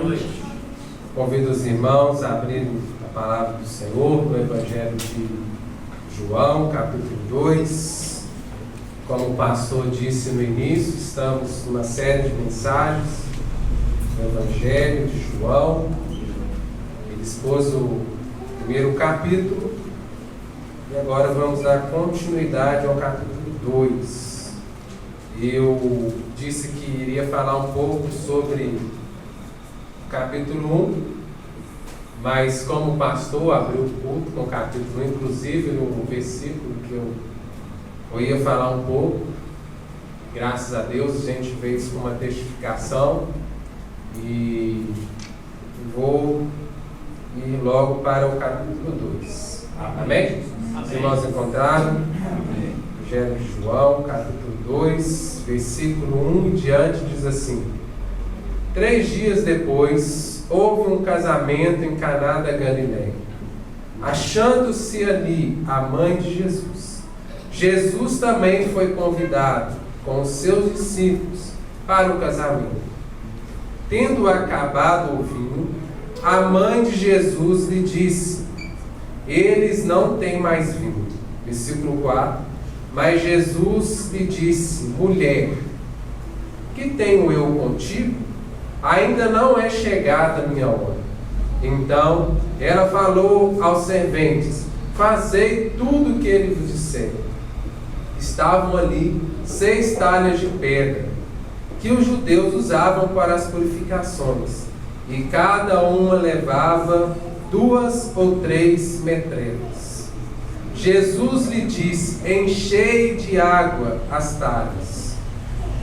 noite. Convido os irmãos a abrirem a palavra do Senhor no Evangelho de João, capítulo 2. Como o pastor disse no início, estamos numa série de mensagens no Evangelho de João. Ele expôs o primeiro capítulo e agora vamos dar continuidade ao capítulo 2. Eu disse que iria falar um pouco sobre o capítulo 1, mas como o pastor abriu o culto com o capítulo 1, inclusive no versículo que eu ia falar um pouco, graças a Deus a gente fez com uma testificação e vou ir logo para o capítulo 2. Amém? Os irmãos encontraram? Evangelho de João, capítulo 2, versículo 1 em diante, diz assim: 3 dias depois, houve um casamento em Caná da Galileia. Achando-se ali a mãe de Jesus, Jesus também foi convidado com os seus discípulos para o casamento. Tendo acabado o vinho, a mãe de Jesus lhe disse: eles não têm mais vinho. Versículo 4. Mas Jesus lhe disse: mulher, que tenho eu contigo? Ainda não é chegada a minha hora. Então ela falou aos serventes: fazei tudo o que ele vos disser. Estavam ali 6 talhas de pedra, que os judeus usavam para as purificações, e cada uma levava 2 ou 3 metrelas. Jesus lhe disse: enchei de água as talhas.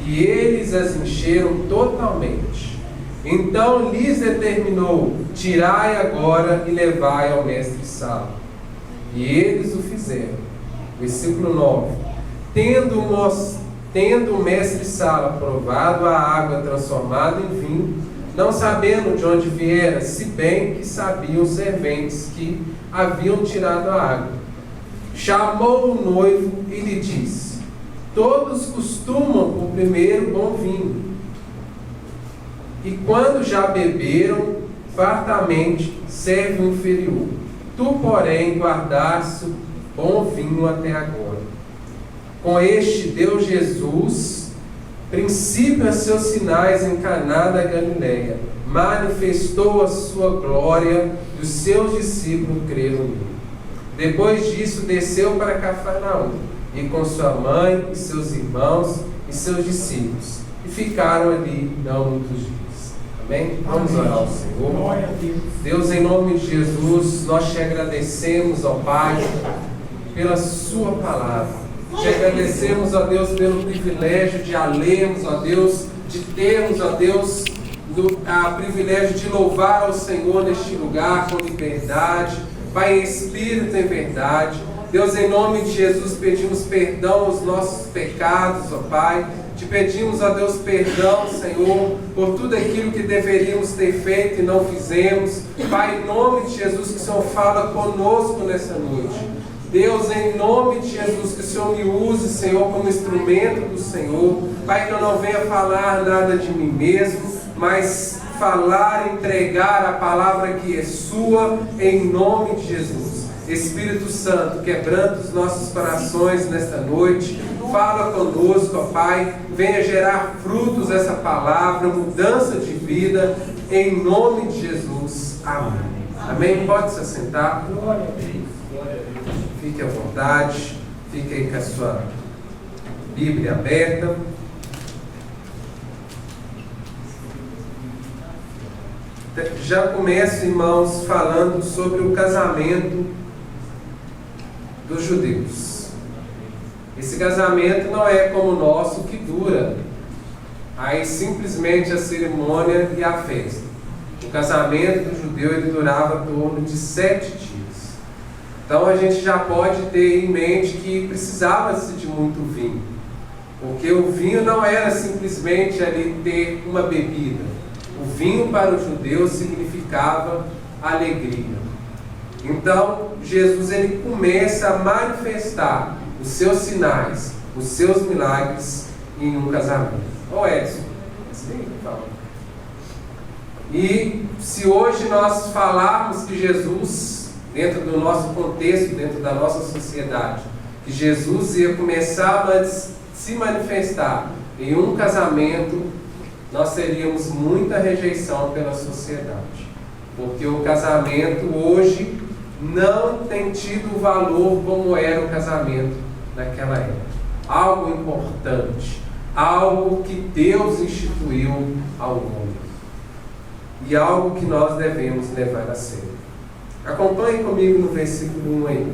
E eles as encheram totalmente. Então lhes determinou: tirai agora e levai ao mestre-sala. E eles o fizeram. Versículo 9. Tendo o mestre-sala provado a água transformada em vinho, não sabendo de onde viera, se bem que sabiam os serventes que haviam tirado a água, chamou o noivo e lhe disse: todos costumam por primeiro bom vinho, e quando já beberam fartamente, serve o inferior. Tu, porém, guardaste bom vinho até agora. Com este deu Jesus princípio a seus sinais em Caná da Galileia, manifestou a sua glória e os seus discípulos creram nele. Depois disso desceu para Cafarnaum, e com sua mãe, e seus irmãos, e seus discípulos, e ficaram ali não muitos dias. Amém? Vamos orar ao Senhor. Glória a Deus. Deus, em nome de Jesus, nós te agradecemos, ó Pai, pela sua palavra. Te agradecemos, ó Deus, pelo privilégio de a lermos, ó Deus, de termos, ó Deus, o privilégio de louvar ao Senhor neste lugar com liberdade, Pai, em espírito e em verdade. Deus, em nome de Jesus, pedimos perdão aos nossos pecados, ó Pai. Te pedimos, ó Deus, perdão, Senhor, por tudo aquilo que deveríamos ter feito e não fizemos. Pai, em nome de Jesus, que o Senhor fala conosco nessa noite. Deus, em nome de Jesus, que o Senhor me use, Senhor, como instrumento do Senhor. Pai, que eu não venha falar nada de mim mesmo, mas falar, entregar a palavra que é sua, em nome de Jesus. Espírito Santo, quebrando os nossos corações nesta noite, fala conosco, ó Pai, venha gerar frutos essa palavra, mudança de vida, em nome de Jesus. Amém. Amém? Pode se assentar. Glória a Deus. Fique à vontade, fique aí com a sua Bíblia aberta. Já começo, irmãos, falando sobre o casamento dos judeus. Esse casamento não é como o nosso, que dura aí simplesmente a cerimônia e a festa. O casamento do judeu ele durava em torno de 7 dias. Então a gente já pode ter em mente que precisava-se de muito vinho, porque o vinho não era simplesmente ali ter uma bebida. O vinho para o judeu significava alegria. Então Jesus ele começa a manifestar os seus sinais, os seus milagres em um casamento. Ô Edson, sim, fala. E se hoje nós falarmos que Jesus, dentro do nosso contexto, dentro da nossa sociedade, que Jesus ia começar a se manifestar em um casamento, nós teríamos muita rejeição pela sociedade. Porque o casamento hoje não tem tido o valor como era o casamento naquela época. Algo importante, algo que Deus instituiu ao mundo. E algo que nós devemos levar a sério. Acompanhe comigo no versículo 1 aí.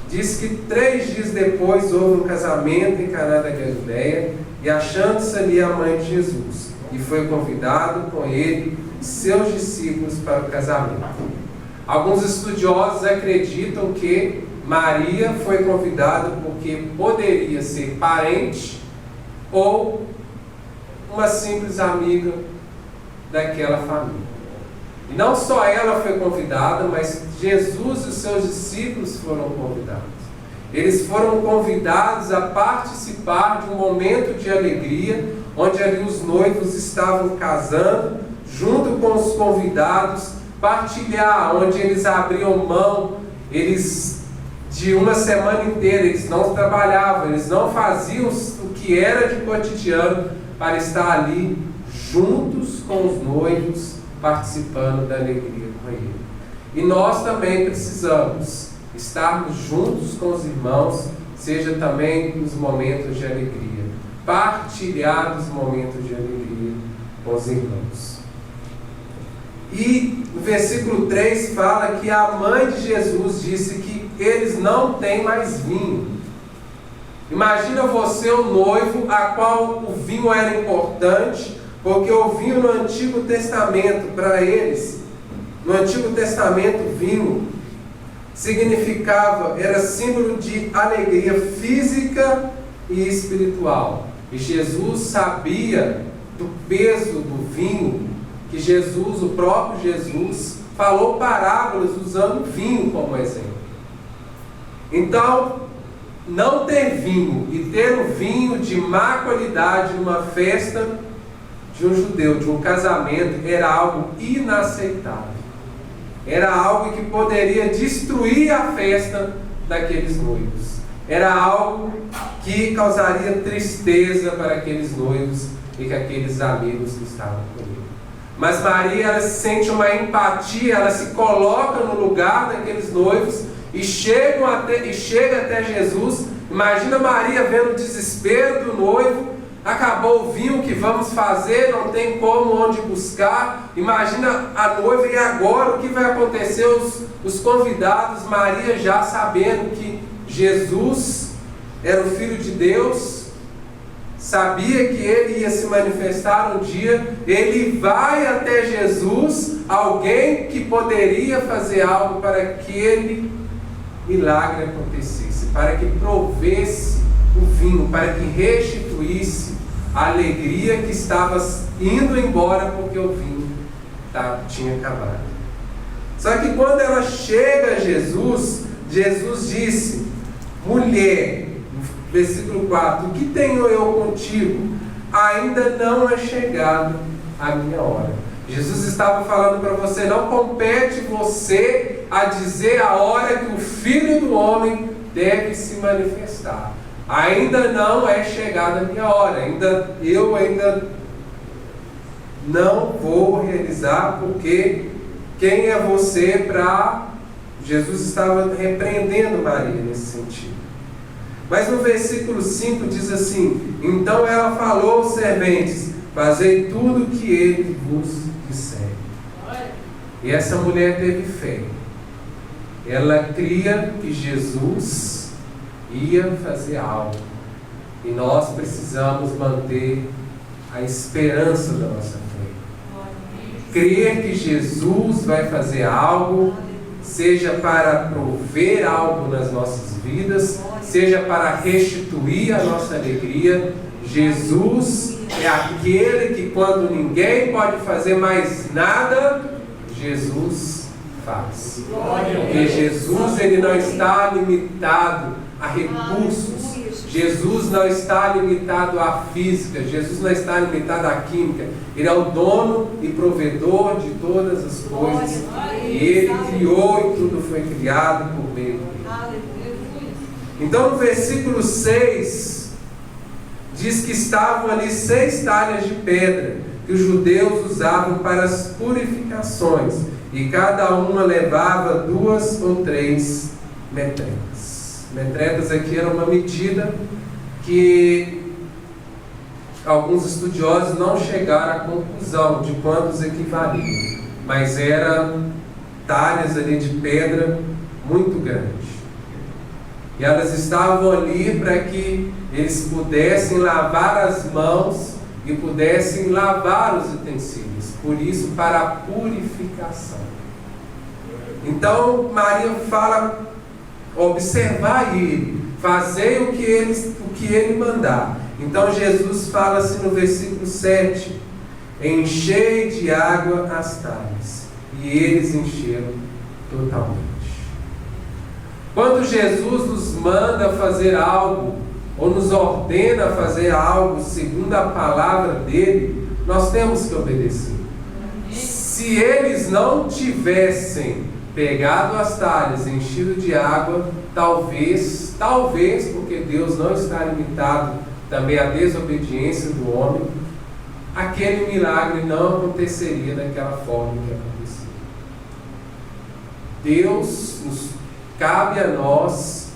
Diz que 3 dias depois houve um casamento em Caná da Galileia, e achando-se ali a mãe de Jesus, e foi convidado com ele e seus discípulos para o casamento. Alguns estudiosos acreditam que Maria foi convidada porque poderia ser parente ou uma simples amiga daquela família. E não só ela foi convidada, mas Jesus e os seus discípulos foram convidados. Eles foram convidados a participar de um momento de alegria, onde ali os noivos estavam casando, junto com os convidados, partilhar, onde eles abriam mão, de uma semana inteira, eles não trabalhavam, eles não faziam o que era de cotidiano, para estar ali juntos com os noivos, participando da alegria com ele. E nós também precisamos estarmos juntos com os irmãos, seja também nos momentos de alegria, partilhar dos momentos de alegria com os irmãos. E no versículo 3 fala que a mãe de Jesus disse que eles não têm mais vinho. Imagina você, o noivo, a qual o vinho era importante, porque o vinho no Antigo Testamento, para eles, no Antigo Testamento, vinho significava, era símbolo de alegria física e espiritual. E Jesus sabia do peso do vinho, que Jesus, o próprio Jesus, falou parábolas usando vinho como exemplo. Então, não ter vinho e ter um vinho de má qualidade numa festa de um judeu, de um casamento, era algo inaceitável. Era algo que poderia destruir a festa daqueles noivos. Era algo que causaria tristeza para aqueles noivos e que aqueles amigos que estavam com ele. Mas Maria, ela sente uma empatia, ela se coloca no lugar daqueles noivos e chega até Jesus. Imagina Maria vendo o desespero do noivo. Acabou o vinho, o que vamos fazer? Não tem como, onde buscar. Imagina a noiva, e agora o que vai acontecer? Os convidados, Maria já sabendo que Jesus era o Filho de Deus, sabia que ele ia se manifestar um dia, ele vai até Jesus, alguém que poderia fazer algo para que aquele milagre acontecesse, para que provesse o vinho, para que restituísse a alegria que estava indo embora porque o vinho tinha acabado. Só que quando ela chega a Jesus, Jesus disse: mulher, versículo 4, o que tenho eu contigo? Ainda não é chegado a minha hora. Jesus estava falando para você: não compete você a dizer a hora que o Filho do Homem deve se manifestar. Ainda não é chegada a minha hora. Eu ainda não vou realizar, porque quem é você para... Jesus estava repreendendo Maria nesse sentido. Mas no versículo 5 diz assim: então ela falou aos serventes: fazei tudo o que ele vos disser. E essa mulher teve fé. Ela cria que Jesus ia fazer algo. E nós precisamos manter a esperança da nossa fé. Crer que Jesus vai fazer algo, seja para prover algo nas nossas vidas, seja para restituir a nossa alegria. Jesus é aquele que, quando ninguém pode fazer mais nada, Jesus faz. Porque Jesus, ele não está limitado a recursos. Jesus não está limitado à física, Jesus não está limitado à química. Ele é o dono e provedor de todas as coisas. E Ele criou e tudo foi criado por meio dele. Então no versículo 6, diz que estavam ali 6 talhas de pedra, que os judeus usavam para as purificações, e cada uma levava 2 ou 3 metretas. Metretas aqui era uma medida que alguns estudiosos não chegaram à conclusão de quantos equivaliam, mas eram talhas ali de pedra muito grandes. E elas estavam ali para que eles pudessem lavar as mãos e pudessem lavar os utensílios. Por isso, para a purificação. Então, Maria fala, observar ele, fazer o que ele mandar. Então, Jesus fala assim no versículo 7, enchei de água as talhas. E eles encheram totalmente. Quando Jesus nos manda fazer algo, ou nos ordena fazer algo segundo a palavra dele, nós temos que obedecer. Se eles não tivessem pegado as talhas, enchido de água, talvez, porque Deus não está limitado também à desobediência do homem, aquele milagre não aconteceria daquela forma que aconteceu. Cabe a nós,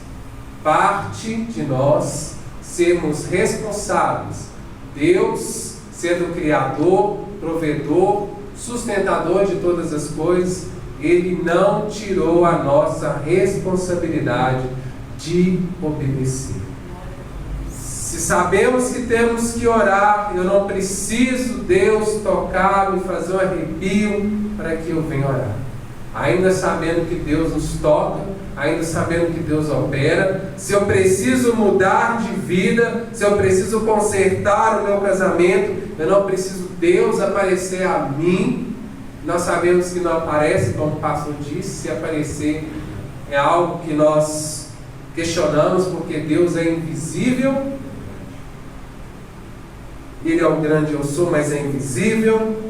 parte de nós, sermos responsáveis. Deus, sendo o Criador, provedor, sustentador de todas as coisas, Ele não tirou a nossa responsabilidade de obedecer. Se sabemos que temos que orar, eu não preciso Deus tocar-me, fazer um arrepio para que eu venha orar. Ainda sabendo que Deus nos toca, ainda sabendo que Deus opera, se eu preciso mudar de vida, se eu preciso consertar o meu casamento, eu não preciso Deus aparecer a mim. Nós sabemos que não aparece, como o pastor disse, se aparecer é algo que nós questionamos, porque Deus é invisível. Ele é o grande eu sou, mas é invisível.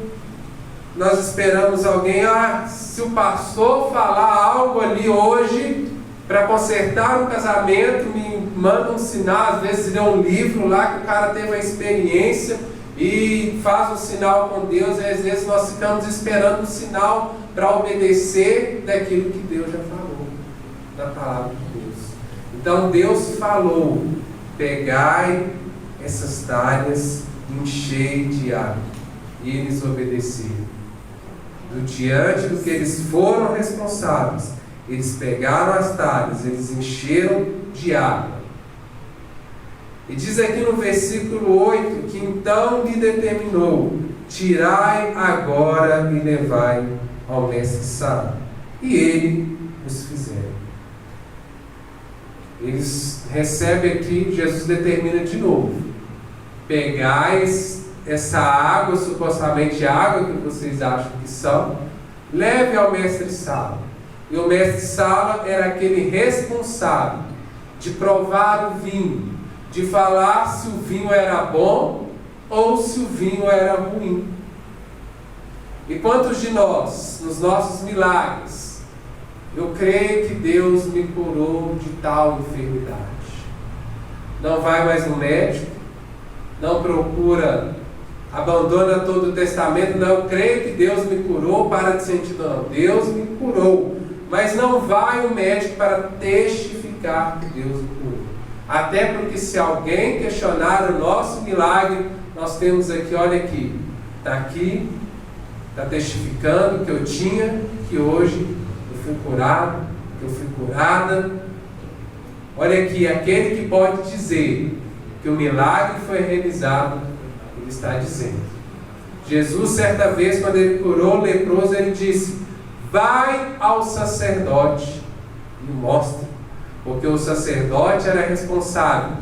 Nós esperamos alguém, se o pastor falar algo ali hoje para consertar o casamento, me manda um sinal, às vezes lê um livro lá que o cara teve uma experiência e faz um sinal com Deus, e às vezes nós ficamos esperando um sinal para obedecer daquilo que Deus já falou, da palavra de Deus. Então Deus falou, pegai essas talhas, enchei de água, e eles obedeceram. Diante do que eles foram responsáveis, eles pegaram as talhas, eles encheram de água. E diz aqui no versículo 8, que então lhe determinou, tirai agora e levai ao mestre-sala. E ele os fizeram. Eles recebem aqui, Jesus determina de novo, pegai essa água, supostamente água que vocês acham que são, leve ao mestre-sala. E o mestre-sala era aquele responsável de provar o vinho, de falar se o vinho era bom ou se o vinho era ruim. E quantos de nós, nos nossos milagres, eu creio que Deus me curou de tal enfermidade. Não vai mais no médico, não procura, abandona todo o testamento, não, eu creio que Deus me curou, para de sentir, não, Deus me curou, mas não vai o médico para testificar que Deus me curou, até porque se alguém questionar o nosso milagre, nós temos aqui, olha aqui, está testificando que eu tinha, que hoje eu fui curado, que eu fui curada. Olha aqui, aquele que pode dizer que o milagre foi realizado, ele está dizendo. Jesus, certa vez, quando ele curou o leproso, ele disse, vai ao sacerdote e mostra, porque o sacerdote era responsável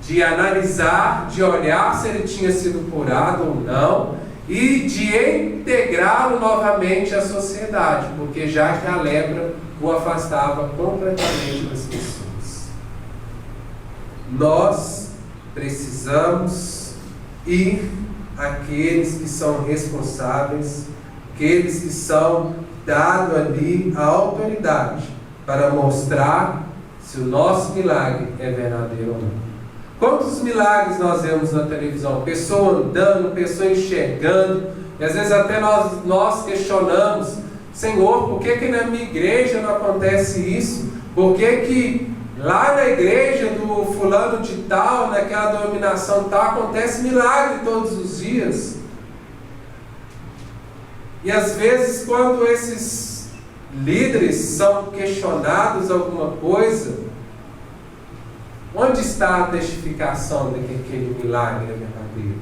de analisar, de olhar se ele tinha sido curado ou não, e de integrá-lo novamente à sociedade, porque já que a lepra o afastava completamente das pessoas. nós precisamos ir àqueles que são responsáveis, aqueles que são dados ali a autoridade para mostrar se o nosso milagre é verdadeiro ou não. Quantos milagres nós vemos na televisão? Pessoa andando, pessoa enxergando, e às vezes até nós questionamos: Senhor, por que na minha igreja não acontece isso? Por que lá na igreja do fulano de tal, naquela denominação tal, acontece milagre todos os dias? E às vezes quando esses líderes são questionados alguma coisa, onde está a testificação de que aquele milagre é verdadeiro?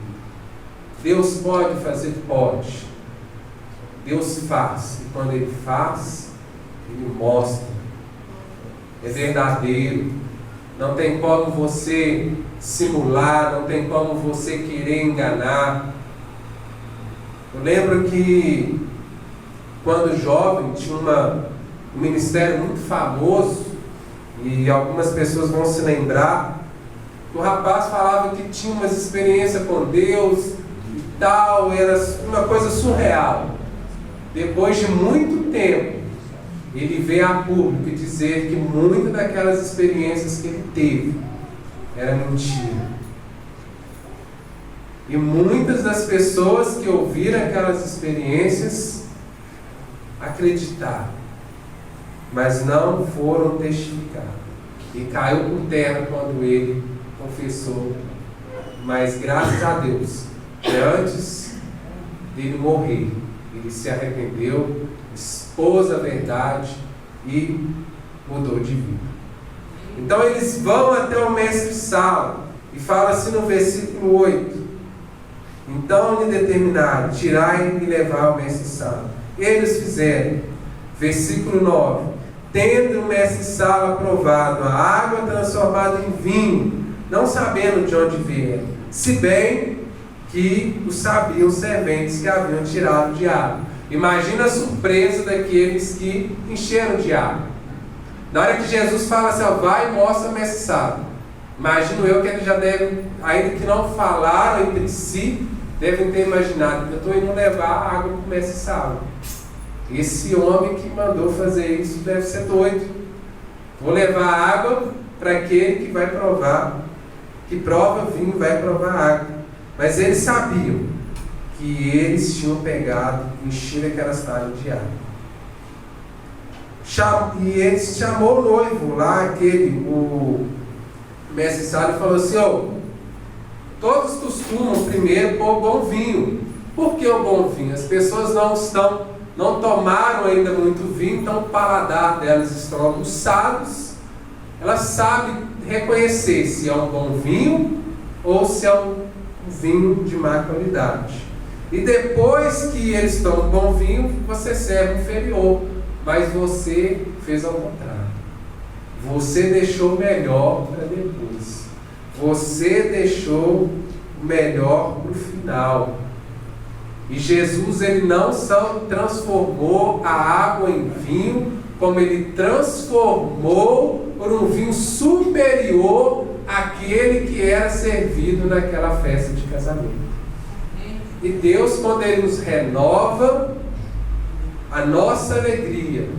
Deus pode fazer? Pode. Deus faz. E quando Ele faz, Ele mostra. É verdadeiro. Não tem como você simular, não tem como você querer enganar. Eu lembro que, quando jovem, tinha um ministério muito famoso, e algumas pessoas vão se lembrar, que o rapaz falava que tinha umas experiências com Deus e tal, era uma coisa surreal. Depois de muito tempo, ele veio a público dizer que muitas daquelas experiências que ele teve era mentira. E muitas das pessoas que ouviram aquelas experiências acreditaram, mas não foram testificar. E caiu por terra quando ele confessou. Mas graças a Deus, antes dele morrer, ele se arrependeu, expôs a verdade e mudou de vida. Então eles vão até o mestre Saulo e fala assim no versículo 8: então lhe determinaram: tirai e levar ao mestre Saulo. Eles fizeram. Versículo 9: tendo o mestre Saulo aprovado a água transformada em vinho, não sabendo de onde vier, se bem que o sabiam os serventes que haviam tirado de água. Imagina a surpresa daqueles que encheram de água. Na hora que Jesus fala assim: vai e mostra o mestre Saulo, imagino eu que eles já devem, ainda que não falaram entre si, devem ter imaginado: eu estou indo levar água para o mestre Saulo. Esse homem que mandou fazer isso deve ser doido. Vou levar água para aquele que vai provar, que prova vinho, vai provar água. Mas eles sabiam que eles tinham pegado, enchido aquelas talhas de água. E ele chamou o noivo lá, o mestre Saulo, e falou assim: todos costumam primeiro pôr bom vinho. Por que o bom vinho? As pessoas não tomaram ainda muito vinho, então o paladar delas estão aguçados. Elas sabem reconhecer se é um bom vinho ou se é um vinho de má qualidade. E depois que eles tomam um bom vinho, você serve um inferior. Mas você fez ao contrário. Você deixou o melhor para depois. Você deixou o melhor para o final. E Jesus, ele não só transformou a água em vinho, como ele transformou por um vinho superior àquele que era servido naquela festa de casamento. E Deus, quando Ele nos renova a nossa alegria,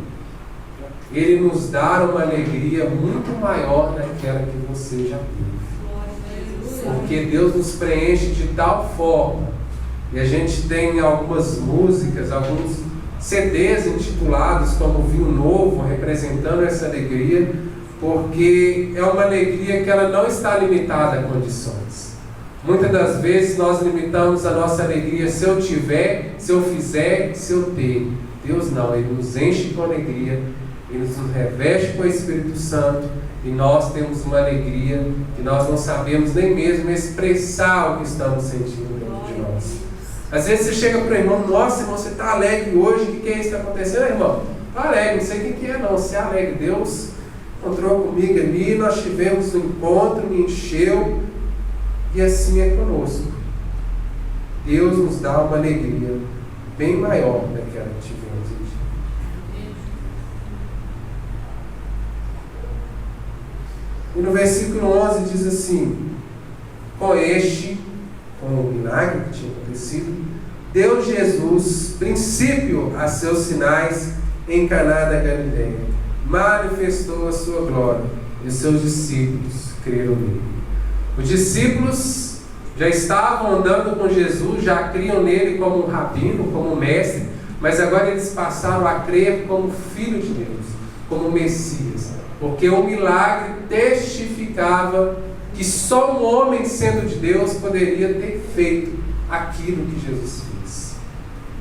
Ele nos dá uma alegria muito maior daquela que você já teve. Porque Deus nos preenche de tal forma. E a gente tem algumas músicas, alguns CDs intitulados como Vinho Novo, representando essa alegria, porque é uma alegria que ela não está limitada a condições. Muitas das vezes nós limitamos a nossa alegria: se eu tiver, se eu fizer, se eu ter. Deus não, Ele nos enche com alegria, Ele nos reveste com o Espírito Santo, e nós temos uma alegria que nós não sabemos nem mesmo expressar o que estamos sentindo dentro de nós. Às vezes você chega para o irmão: nossa, irmão, você está alegre hoje, o que é isso que está acontecendo? Irmão, está alegre, não sei o que é não, você é alegre. Deus encontrou comigo ali, nós tivemos um encontro, me encheu, e assim é conosco. Deus nos dá uma alegria bem maior daquela que tivemos hoje. E no versículo 11 diz assim: com o milagre que tinha acontecido, deu Jesus princípio a seus sinais em Caná da Galileia. Manifestou a sua glória, e os seus discípulos creram nele. Os discípulos já estavam andando com Jesus, já criam nele como um rabino, como um mestre, mas agora eles passaram a crer como Filho de Deus, como Messias, porque o milagre testificava que só um homem, sendo de Deus, poderia ter feito aquilo que Jesus fez.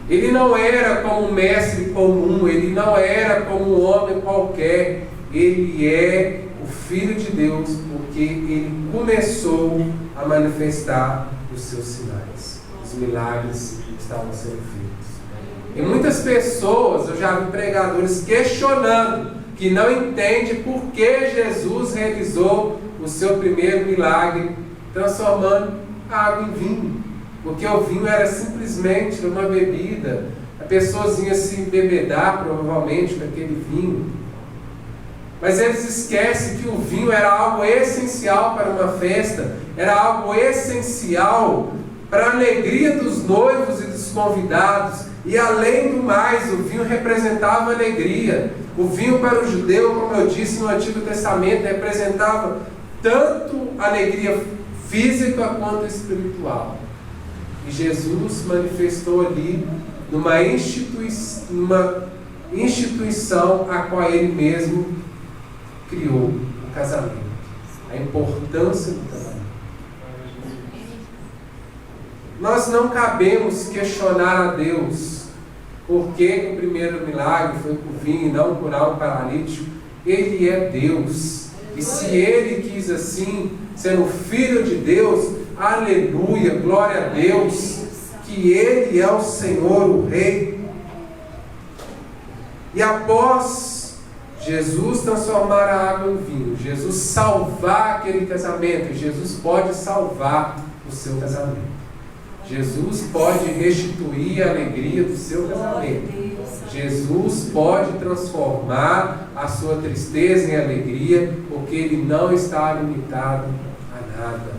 Ele não era como um mestre comum, ele não era como um homem qualquer, ele é o Filho de Deus, porque ele começou a manifestar os seus sinais. Os milagres estavam sendo feitos. E muitas pessoas, eu já vi pregadores questionando, que não entendem por que Jesus realizou o seu primeiro milagre, transformando a água em vinho. Porque o vinho era simplesmente uma bebida. A pessoa ia se embebedar, provavelmente, com aquele vinho. Mas eles esquecem que o vinho era algo essencial para uma festa, era algo essencial para a alegria dos noivos e dos convidados. E além do mais, o vinho representava alegria. O vinho para o judeu, como eu disse no Antigo Testamento, representava tanto alegria física quanto espiritual. E Jesus manifestou ali numa instituição a qual ele mesmo criou, o casamento. A importância do casamento. Nós não cabemos questionar a Deus por que o primeiro milagre foi por vinho e não curar o paralítico. Ele é Deus. E se Ele quis assim, sendo Filho de Deus, aleluia, glória a Deus, que Ele é o Senhor, o Rei. E após Jesus transformar a água em vinho, Jesus salvar aquele casamento, Jesus pode salvar o seu casamento. Jesus pode restituir a alegria do seu casamento. Jesus pode transformar a sua tristeza em alegria, porque Ele não está limitado a nada.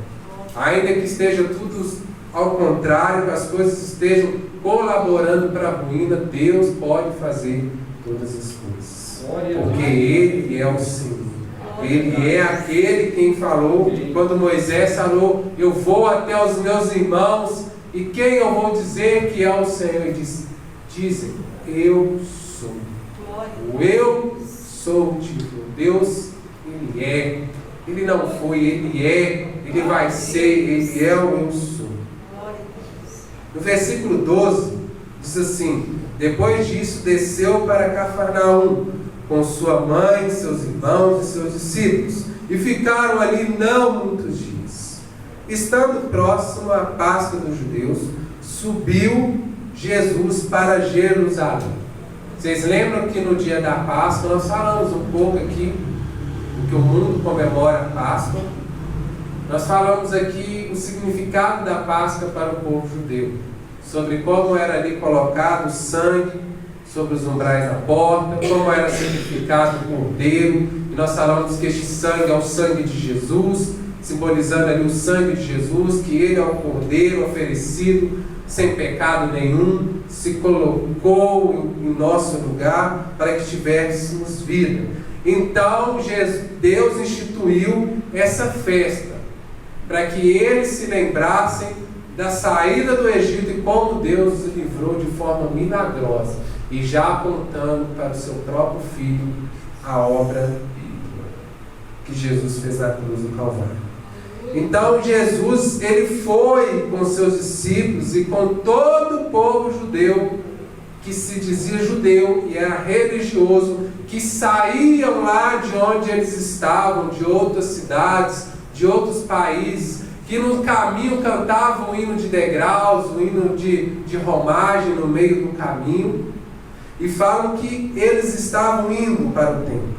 Ainda que esteja tudo ao contrário, que as coisas estejam colaborando para a ruína, Deus pode fazer todas as coisas. Porque Ele é o Senhor. Ele é aquele quem falou, quando Moisés falou: eu vou até os meus irmãos, e quem eu vou dizer que é o Senhor? Ele dizem, eu sou. O eu sou, tipo, Deus, Ele é. Ele não foi, Ele é. Ele vai ser, Ele é o eu sou. No versículo 12, diz assim: depois disso desceu para Cafarnaum, com sua mãe, seus irmãos e seus discípulos, e ficaram ali não muitos dias. Estando próximo à Páscoa dos judeus, subiu Jesus para Jerusalém. Vocês lembram que no dia da Páscoa, nós falamos um pouco aqui, do que o mundo comemora a Páscoa. Nós falamos aqui o significado da Páscoa para o povo judeu, sobre como era ali colocado o sangue sobre os umbrais da porta, como era sacrificado o cordeiro. E nós falamos que este sangue é o sangue de Jesus, simbolizando ali o sangue de Jesus, que Ele é o cordeiro oferecido sem pecado nenhum, se colocou em nosso lugar para que tivéssemos vida. Então Deus instituiu essa festa para que eles se lembrassem da saída do Egito e como Deus os livrou de forma milagrosa, e já apontando para o seu próprio Filho a obra que Jesus fez na cruz do Calvário. Então Jesus, Ele foi com seus discípulos e com todo o povo judeu, que se dizia judeu e era religioso, que saíam lá de onde eles estavam, de outras cidades, de outros países, que no caminho cantavam o hino de degraus, o hino de romagem no meio do caminho, e falam que eles estavam indo para o templo.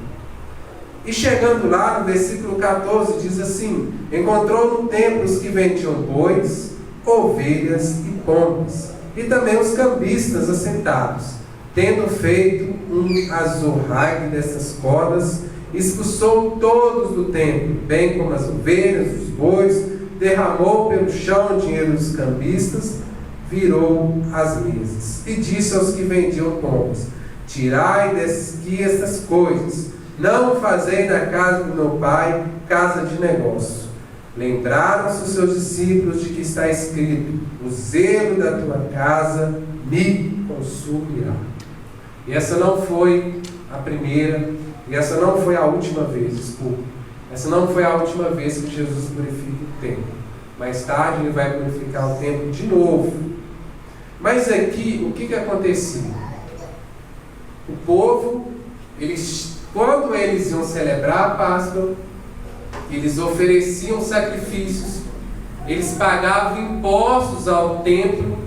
E chegando lá, no versículo 14, diz assim: encontrou no templo os que vendiam bois, ovelhas e pombas, e também os cambistas assentados. Tendo feito um azorrague dessas cordas, expulsou todos do templo, bem como as ovelhas, os bois, derramou pelo chão o dinheiro dos cambistas, virou as mesas, e disse aos que vendiam pombas: tirai daqui estas coisas, não fazei da casa do meu pai casa de negócio. Lembraram-se os seus discípulos de que está escrito: o zelo da tua casa me consumirá. E essa não foi a primeira, e essa não foi a última vez, desculpa. Essa não foi a última vez que Jesus purifica o templo. Mais tarde ele vai purificar o templo de novo. Mas aqui, o que acontecia? O povo, quando eles iam celebrar a Páscoa, eles ofereciam sacrifícios, eles pagavam impostos ao templo.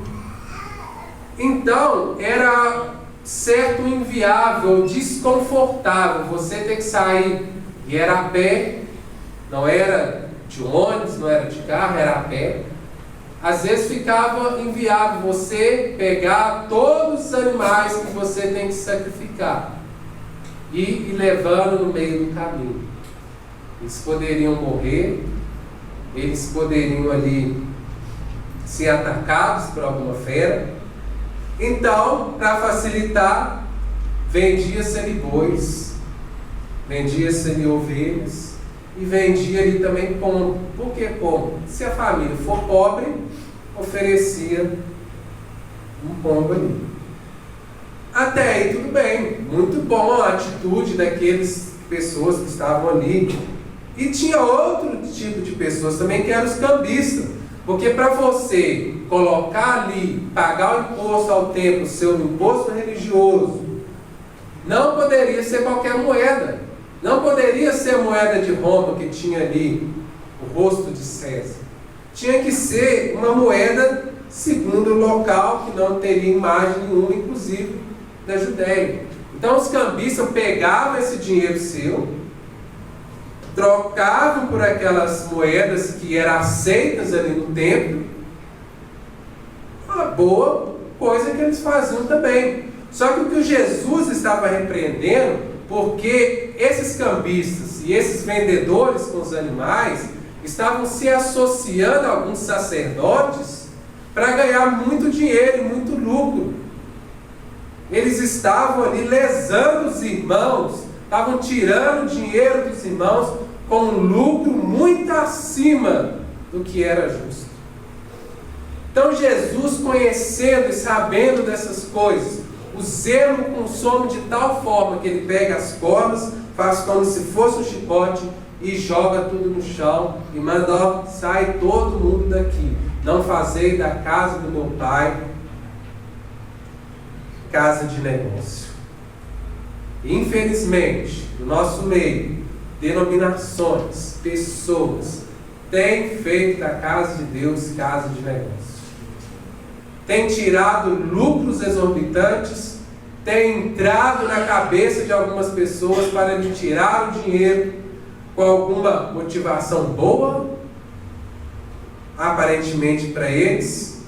Então, era certo inviável, desconfortável você ter que sair, e era a pé, não era de ônibus, não era de carro, era a pé. Às vezes ficava inviável você pegar todos os animais que você tem que sacrificar e ir levando no meio do caminho. Eles poderiam morrer, eles poderiam ali ser atacados por alguma fera. Então, para facilitar, vendia-se ali bois, vendia-se ali ovelhas e vendia ali também pombo. Por que pombo? Se a família for pobre, oferecia um pombo ali. Até aí tudo bem, muito bom a atitude daquelas pessoas que estavam ali. E tinha outro tipo de pessoas também, que eram os cambistas. Porque para você colocar ali, pagar o imposto ao templo, seu imposto religioso, não poderia ser qualquer moeda. Não poderia ser a moeda de Roma que tinha ali o rosto de César. Tinha que ser uma moeda segundo o local, que não teria imagem nenhuma, inclusive da Judéia. Então os cambistas pegavam esse dinheiro seu, trocavam por aquelas moedas que eram aceitas ali no templo. Uma boa coisa que eles faziam também. Só que o que Jesus estava repreendendo, porque esses cambistas e esses vendedores com os animais estavam se associando a alguns sacerdotes para ganhar muito dinheiro e muito lucro. Eles estavam ali lesando os irmãos, estavam tirando o dinheiro dos irmãos com um lucro muito acima do que era justo. Então Jesus, conhecendo e sabendo dessas coisas, o zelo consome de tal forma que ele pega as cordas, faz como se fosse um chicote e joga tudo no chão e manda: ó, sai todo mundo daqui, não fazei da casa do meu pai casa de negócio. E, infelizmente, no nosso meio, denominações, pessoas têm feito da casa de Deus casa de negócio. Tem tirado lucros exorbitantes, tem entrado na cabeça de algumas pessoas para lhe tirar o dinheiro com alguma motivação boa, aparentemente para eles,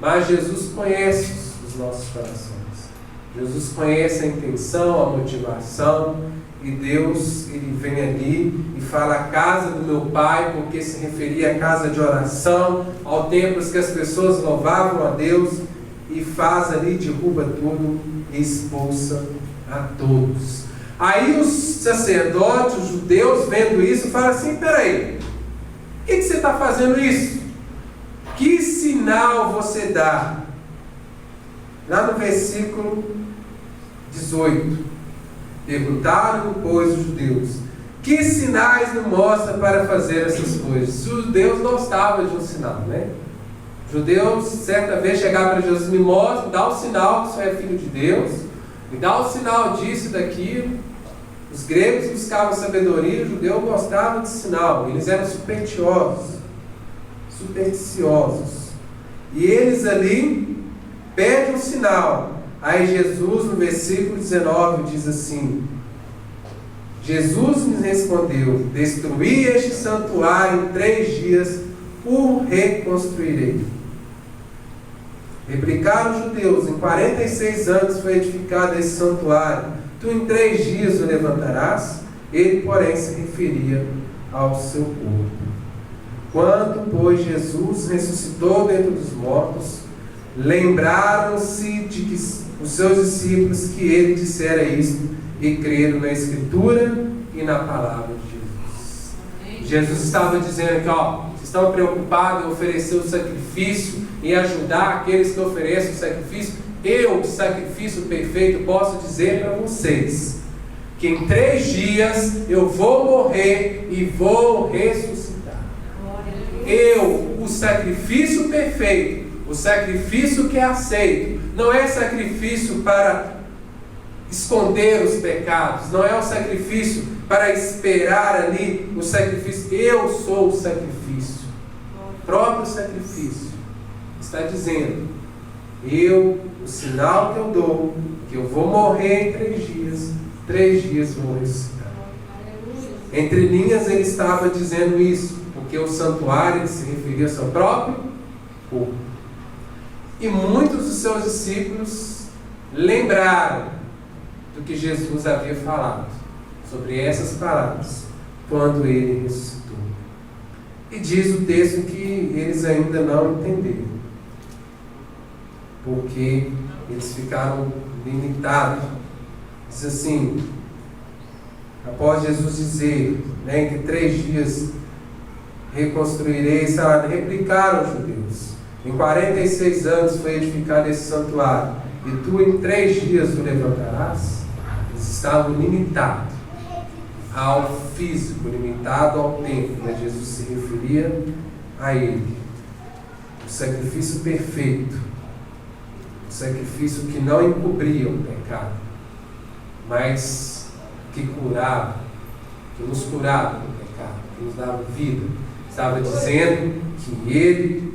mas Jesus conhece os nossos corações. Jesus conhece a intenção, a motivação, e Deus, ele vem ali e fala: a casa do meu pai, porque se referia à casa de oração, ao templo que as pessoas louvavam a Deus, e faz ali, derruba tudo e expulsa a todos. Aí os sacerdotes, os judeus, vendo isso, falam assim: peraí, por que você está fazendo isso? Que sinal você dá? Lá no versículo 18, perguntaram, pois, os judeus: que sinais nos mostra para fazer essas coisas? Os judeus gostavam de um sinal, né? Os judeus, certa vez, chegaram para Jesus: me mostra, dá o sinal que o Senhor é filho de Deus, me dá o sinal disso e daquilo. Os gregos buscavam sabedoria, os judeus gostavam de sinal, eles eram supersticiosos. E eles ali pedem um sinal. Aí Jesus, no versículo 19, diz assim: Jesus me respondeu: destruí este santuário em 3 dias, o reconstruirei. Replicaram os judeus: em 46 anos foi edificado esse santuário, tu em 3 dias o levantarás? Ele, porém, se referia ao seu corpo. Quando, pois, Jesus ressuscitou dentre os mortos, lembraram-se de que os seus discípulos que ele dissera isto e creram na Escritura e na palavra de Jesus. Amém. Jesus estava dizendo aqui, vocês estão preocupados em oferecer o sacrifício e ajudar aqueles que oferecem o sacrifício? Eu, de sacrifício perfeito, posso dizer para vocês que em 3 dias eu vou morrer e vou ressuscitar. Eu, o sacrifício perfeito, o sacrifício que é aceito, não é sacrifício para esconder os pecados, não é o sacrifício para esperar ali o sacrifício. Eu sou o sacrifício, o próprio sacrifício. Está dizendo, o sinal que eu dou, que eu vou morrer em 3 dias, 3 dias vou ressuscitar. Entre linhas ele estava dizendo isso, porque o santuário ele se referia ao seu próprio corpo. E muitos dos seus discípulos lembraram do que Jesus havia falado sobre essas palavras quando ele ressuscitou. E diz o texto que eles ainda não entenderam, porque eles ficaram limitados. Diz assim, após Jesus dizer, em que 3 dias reconstruirei, replicaram os judeus: em 46 anos foi edificado esse santuário, e tu em 3 dias o levantarás? Eles estavam limitados ao físico, limitado ao tempo, mas Jesus se referia a ele, o sacrifício perfeito, o sacrifício que não encobria o pecado, mas que curava, que nos curava do pecado, que nos dava vida. Estava dizendo que ele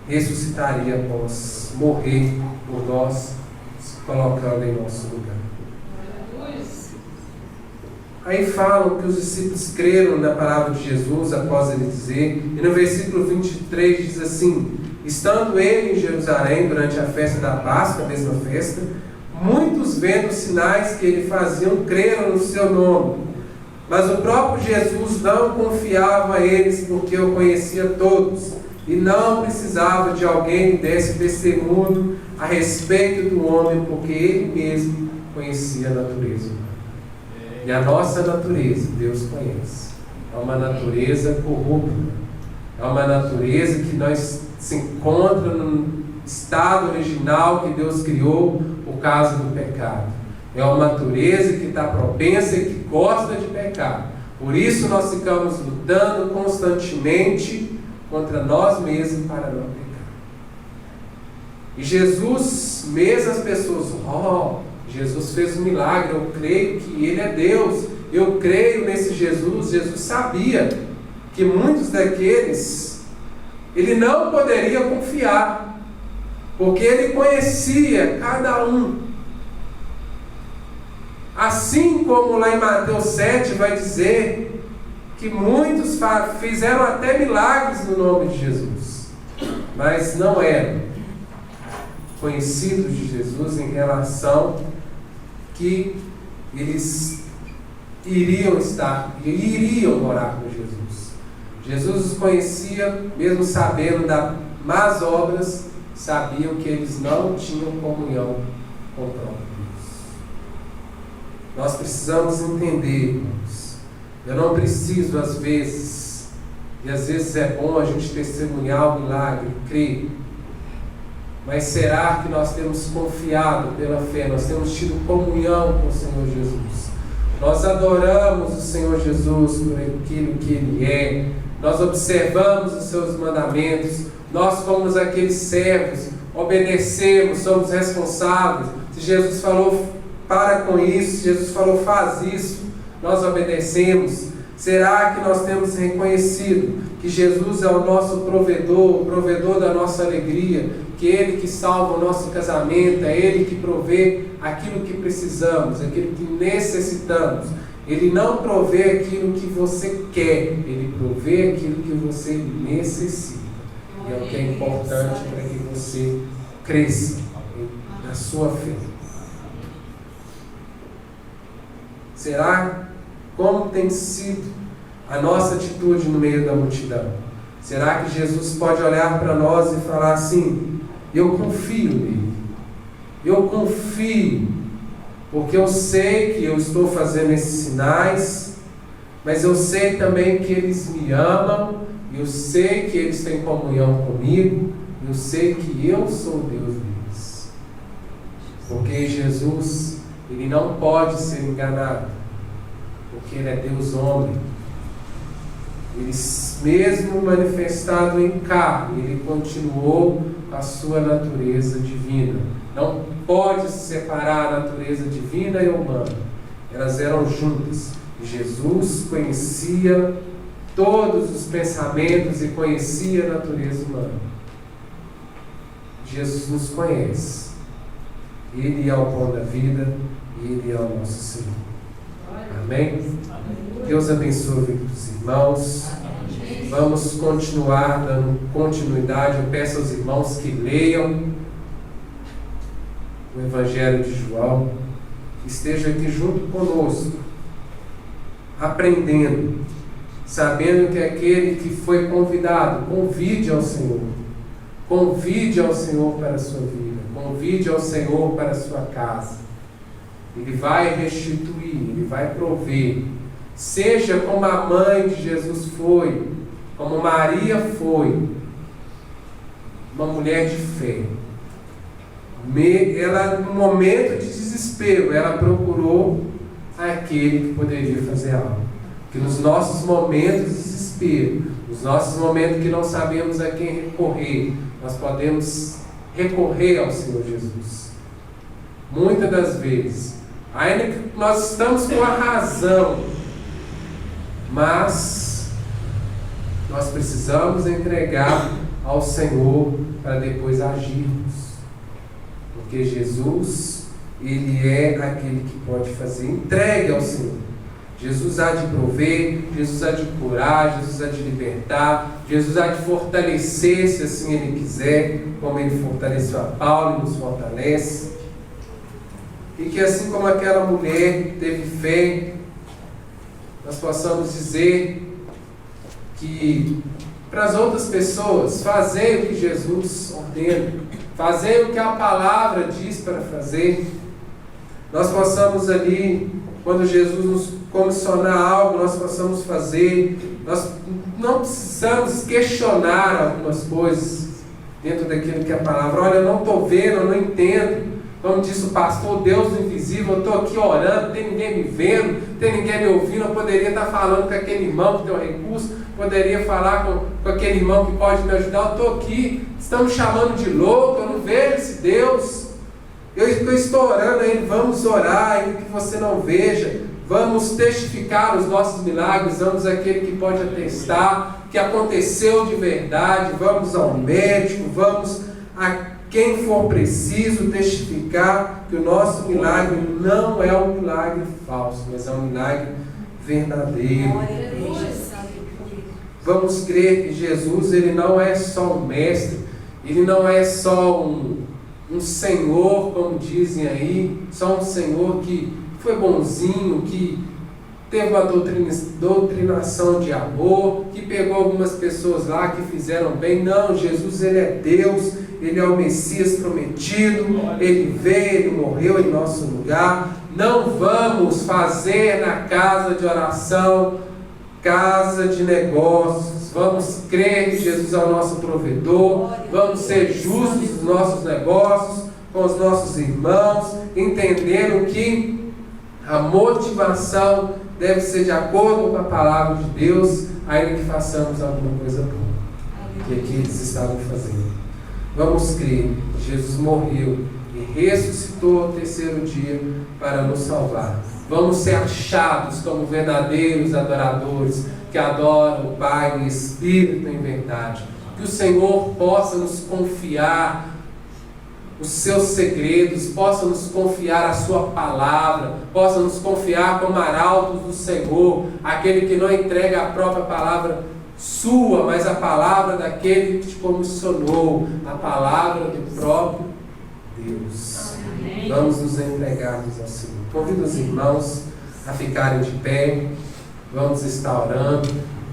ressuscitaria após morrer por nós, se colocando em nosso lugar. Aí falam que os discípulos creram na palavra de Jesus após ele dizer, e no versículo 23 diz assim: estando ele em Jerusalém durante a festa da Páscoa, a mesma festa, muitos vendo os sinais que ele fazia creram no seu nome. Mas o próprio Jesus não confiava a eles, porque o conhecia todos, e não precisava de alguém que desse testemunho a respeito do homem, porque ele mesmo conhecia a natureza humana. E a nossa natureza, Deus conhece. É uma natureza corrupta. É uma natureza que nós se encontra no estado original que Deus criou por causa do pecado. É uma natureza que está propensa e que gosta de pecar. Por isso nós ficamos lutando constantemente contra nós mesmos para não pecar. E Jesus, mesmo as pessoas, Jesus fez um milagre, eu creio que Ele é Deus, eu creio nesse Jesus. Jesus sabia que muitos daqueles Ele não poderia confiar, porque Ele conhecia cada um. Assim como lá em Mateus 7 vai dizer que muitos fizeram até milagres no nome de Jesus, mas não eram conhecidos de Jesus em relação que eles iriam morar com Jesus. Jesus os conhecia, mesmo sabendo das más obras, sabiam que eles não tinham comunhão com o próprio Deus. Nós precisamos entender, irmãos. Eu não preciso, às vezes, e às vezes é bom a gente testemunhar o milagre, crer. Mas será que nós temos confiado pela fé? Nós temos tido comunhão com o Senhor Jesus? Nós adoramos o Senhor Jesus por aquilo que Ele é. Nós observamos os seus mandamentos. Nós, como aqueles servos, obedecemos, somos responsáveis. Se Jesus falou, para com isso. Se Jesus falou, faz isso, nós obedecemos. Será que nós temos reconhecido que Jesus é o nosso provedor, o provedor da nossa alegria, que Ele que salva o nosso casamento, é Ele que provê aquilo que precisamos, aquilo que necessitamos. Ele não provê aquilo que você quer, Ele provê aquilo que você necessita. E é o que é importante para que você cresça na sua fé. Será como tem sido a nossa atitude no meio da multidão? Será que Jesus pode olhar para nós e falar assim: eu confio nele, eu confio, porque eu sei que eu estou fazendo esses sinais, mas eu sei também que eles me amam, eu sei que eles têm comunhão comigo, eu sei que eu sou o Deus deles. Porque Jesus, ele não pode ser enganado, porque ele é Deus homem. Ele mesmo manifestado em carne, ele continuou a sua natureza divina. Não pode se separar a natureza divina e humana. Elas eram juntas. E Jesus conhecia todos os pensamentos e conhecia a natureza humana. Jesus nos conhece. Ele é o pão da vida e ele é o nosso Senhor. Amém? Deus abençoe os irmãos. Vamos continuar dando continuidade. Eu peço aos irmãos que leiam o Evangelho de João, que estejam aqui junto conosco, aprendendo, sabendo que aquele que foi convidado, convide ao Senhor. Convide ao Senhor para a sua vida. Convide ao Senhor para a sua casa. Ele vai restituir, ele vai prover. Seja como a mãe de Jesus foi, como Maria foi, uma mulher de fé. Ela, no momento de desespero, ela procurou aquele que poderia fazer algo. Que nos nossos momentos de desespero, nos nossos momentos que não sabemos a quem recorrer, nós podemos recorrer ao Senhor Jesus. Muitas das vezes, ainda que nós estamos com a razão, mas nós precisamos entregar ao Senhor para depois agirmos. Porque Jesus, ele é aquele que pode fazer. Entregue ao Senhor. Jesus há de prover, Jesus há de curar, Jesus há de libertar, Jesus há de fortalecer, se assim ele quiser, como ele fortaleceu a Paulo e nos fortalece. E que assim como aquela mulher teve fé, nós possamos dizer que para as outras pessoas, fazei o que Jesus ordena, fazei o que a palavra diz para fazer. Nós possamos ali, quando Jesus nos comissionar algo, nós possamos fazer. Nós não precisamos questionar algumas coisas dentro daquilo que é a palavra. Olha, eu não estou vendo, eu não entendo. Como disse o pastor, Deus invisível, eu estou aqui orando, não tem ninguém me vendo, não tem ninguém me ouvindo. Eu poderia estar falando com aquele irmão que tem um recurso, poderia falar com aquele irmão que pode me ajudar. Eu estou aqui, estão me chamando de louco, eu não vejo esse Deus. Eu estou orando a Ele. Vamos orar, ainda que você não veja. Vamos testificar os nossos milagres. Vamos àquele que pode atestar que aconteceu de verdade. Vamos ao médico, vamos a quem for preciso testificar que o nosso milagre não é um milagre falso, mas é um milagre verdadeiro. Vamos crer que Jesus, ele não é só um mestre, ele não é só um Senhor, como dizem aí, só um Senhor que foi bonzinho, que teve uma doutrinação de amor, que pegou algumas pessoas lá que fizeram bem. Não, Jesus, ele é Deus, ele é o Messias prometido, ele veio, ele morreu em nosso lugar. Não vamos fazer na casa de oração casa de negócios. Vamos crer que Jesus é o nosso provedor, vamos ser justos nos nossos negócios, com os nossos irmãos, entendendo que a motivação deve ser de acordo com a palavra de Deus, ainda que façamos alguma coisa boa, que aqui eles estavam fazendo. Vamos crer que Jesus morreu e ressuscitou ao terceiro dia para nos salvar. Vamos ser achados como verdadeiros adoradores, que adoram o Pai em espírito e em verdade. Que o Senhor possa nos confiar os seus segredos, possa nos confiar a sua palavra, possa nos confiar como arautos do Senhor, aquele que não entrega a própria palavra sua, mas a palavra daquele que te comissionou, a palavra do próprio Deus. Vamos nos entregar-nos ao Senhor. Convido os irmãos a ficarem de pé. Vamos estar orando.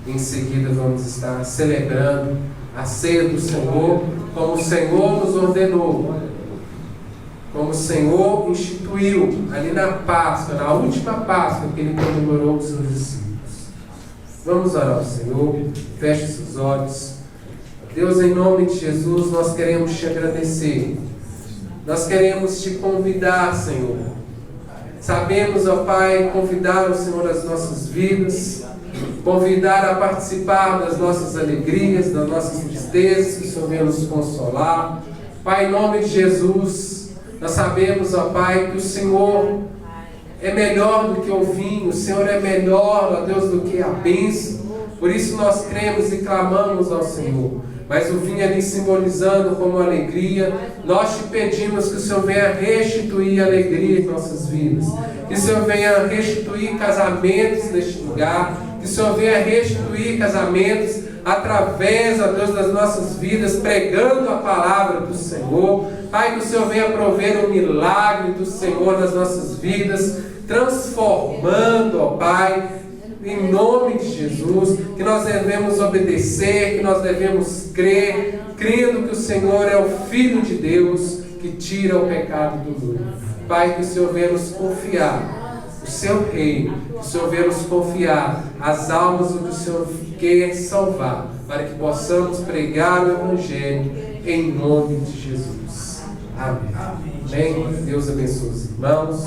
Em seguida vamos estar celebrando a ceia do Senhor, como o Senhor nos ordenou, como o Senhor instituiu ali na Páscoa, na última Páscoa que Ele comemorou com seus discípulos. Vamos orar ao Senhor. Feche seus olhos. Deus, em nome de Jesus, nós queremos te agradecer. Nós queremos te convidar, Senhor. Sabemos, ó Pai, convidar o Senhor às nossas vidas, convidar a participar das nossas alegrias, das nossas tristezas, que o Senhor venha nos consolar. Pai, em nome de Jesus, nós sabemos, ó Pai, que o Senhor é melhor do que o vinho, o Senhor é melhor, ó Deus, do que a bênção. Por isso nós cremos e clamamos ao Senhor. Mas o vinho ali simbolizando como alegria, nós te pedimos que o Senhor venha restituir alegria em nossas vidas. Que o Senhor venha restituir casamentos neste lugar. Que o Senhor venha restituir casamentos através, ó Deus, das nossas vidas, pregando a palavra do Senhor. Pai, que o Senhor venha prover o milagre do Senhor nas nossas vidas, transformando, ó Pai, em nome de Jesus, que nós devemos obedecer, que nós devemos crer, crendo que o Senhor é o Filho de Deus que tira o pecado do mundo. Pai, que o Senhor venha nos confiar o seu reino, que o Senhor venha nos confiar as almas que o Senhor quer salvar, para que possamos pregar o Evangelho em nome de Jesus. Amém. Amém. Deus abençoe os irmãos.